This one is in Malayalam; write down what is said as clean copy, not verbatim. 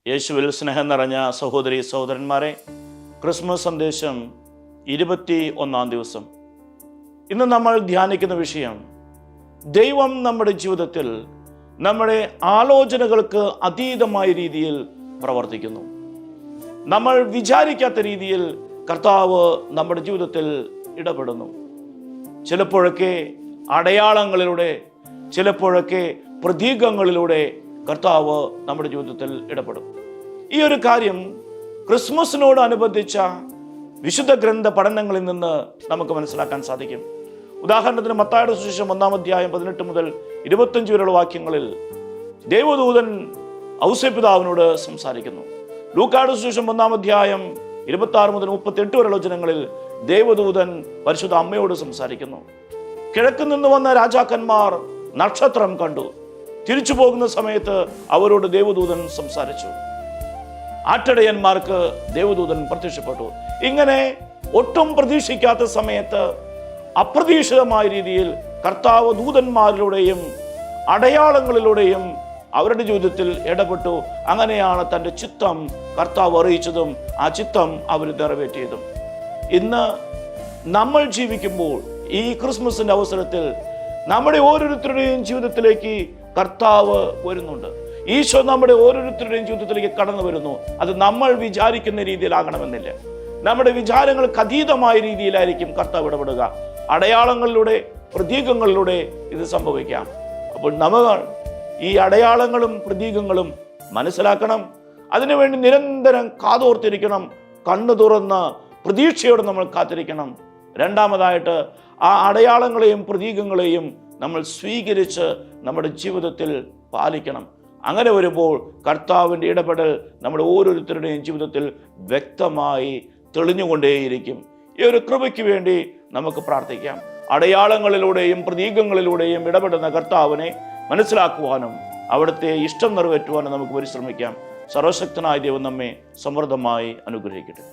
യേശുവിൽ സ്നേഹം നിറഞ്ഞ സഹോദരി സഹോദരന്മാരെ, ക്രിസ്മസ് സന്ദേശം 21 ദിവസം. ഇന്ന് നമ്മൾ ധ്യാനിക്കുന്ന വിഷയം, ദൈവം നമ്മുടെ ജീവിതത്തിൽ നമ്മുടെ ആലോചനകൾക്ക് അതീതമായ രീതിയിൽ പ്രവർത്തിക്കുന്നു. നമ്മൾ വിചാരിക്കാത്ത രീതിയിൽ കർത്താവ് നമ്മുടെ ജീവിതത്തിൽ ഇടപെടുന്നു. ചിലപ്പോഴൊക്കെ അടയാളങ്ങളിലൂടെ, ചിലപ്പോഴൊക്കെ പ്രതീകങ്ങളിലൂടെ കർത്താവ് നമ്മുടെ ജീവിതത്തിൽ ഇടപെടും. ഈ ഒരു കാര്യം ക്രിസ്മസിനോടനുബന്ധിച്ച വിശുദ്ധ ഗ്രന്ഥ പഠനങ്ങളിൽ നിന്ന് നമുക്ക് മനസ്സിലാക്കാൻ സാധിക്കും. ഉദാഹരണത്തിന് മത്തായിയുടെ സുവിശേഷം 1 അധ്യായം 18 മുതൽ 25 വരെയുള്ള വാക്യങ്ങളിൽ ദൈവദൂതൻ ഔസേപ്പിതാവിനോട് സംസാരിക്കുന്നു. ലൂക്കായുടെ സുവിശേഷം 1 അധ്യായം 26 മുതൽ 38 വരെയുള്ള വചനങ്ങളിൽ ദൈവദൂതൻ പരിശുദ്ധ അമ്മയോട് സംസാരിക്കുന്നു. കിഴക്ക് നിന്ന് വന്ന രാജാക്കന്മാർ നക്ഷത്രം കണ്ടു. തിരിച്ചു പോകുന്ന സമയത്ത് അവരോട് ദൈവദൂതൻ സംസാരിച്ചു. ആട്ടിടയന്മാർക്ക് ദൈവദൂതൻ പ്രത്യക്ഷപ്പെട്ടു. ഇങ്ങനെ ഒട്ടും പ്രതീക്ഷിക്കാത്ത സമയത്ത് അപ്രതീക്ഷിതമായ രീതിയിൽ കർത്താവ് ദൂതന്മാരിലൂടെയും അടയാളങ്ങളിലൂടെയും അവരുടെ ജീവിതത്തിൽ ഇടപെട്ടു. അങ്ങനെയാണ് തൻ്റെ ചിത്തം കർത്താവ് അറിയിച്ചതും ആ ചിത്തം അവർ നിറവേറ്റിയതും. ഇന്ന് നമ്മൾ ജീവിക്കുമ്പോൾ ഈ ക്രിസ്മസിന്റെ അവസരത്തിൽ നമ്മുടെ ഓരോരുത്തരുടെയും ജീവിതത്തിലേക്ക് കർത്താവ് വരുന്നുണ്ട്. ഈശോ നമ്മുടെ ഓരോരുത്തരുടെയും ജീവിതത്തിലേക്ക് കടന്നു വരുന്നു. അത് നമ്മൾ വിചാരിക്കുന്ന രീതിയിലാകണമെന്നില്ല. നമ്മുടെ വിചാരങ്ങൾക്ക് അതീതമായ രീതിയിലായിരിക്കും കർത്താവ് ഇടപെടുക. അടയാളങ്ങളിലൂടെ, പ്രതീകങ്ങളിലൂടെ ഇത് സംഭവിക്കാം. അപ്പോൾ നമ്മൾ ഈ അടയാളങ്ങളും പ്രതീകങ്ങളും മനസ്സിലാക്കണം. അതിനുവേണ്ടി നിരന്തരം കാതോർത്തിരിക്കണം. കണ്ണു തുറന്ന് പ്രതീക്ഷയോടെ നമ്മൾ കാത്തിരിക്കണം. രണ്ടാമതായിട്ട് ആ അടയാളങ്ങളെയും പ്രതീകങ്ങളെയും നമ്മൾ സ്വീകരിച്ച് നമ്മുടെ ജീവിതത്തിൽ പാലിക്കണം. അങ്ങനെ വരുമ്പോൾ കർത്താവിൻ്റെ ഇടപെടൽ നമ്മുടെ ഓരോരുത്തരുടെയും ജീവിതത്തിൽ വ്യക്തമായി തെളിഞ്ഞുകൊണ്ടേയിരിക്കും. ഈ ഒരു കൃപയ്ക്ക് വേണ്ടി നമുക്ക് പ്രാർത്ഥിക്കാം. അടയാളങ്ങളിലൂടെയും പ്രതീകങ്ങളിലൂടെയും ഇടപെടുന്ന കർത്താവിനെ മനസ്സിലാക്കുവാനും അവിടുത്തെ ഇഷ്ടം നിറവേറ്റുവാനും നമുക്ക് പരിശ്രമിക്കാം. സർവശക്തനായ ദൈവം നമ്മെ സമൃദ്ധമായി അനുഗ്രഹിക്കട്ടെ.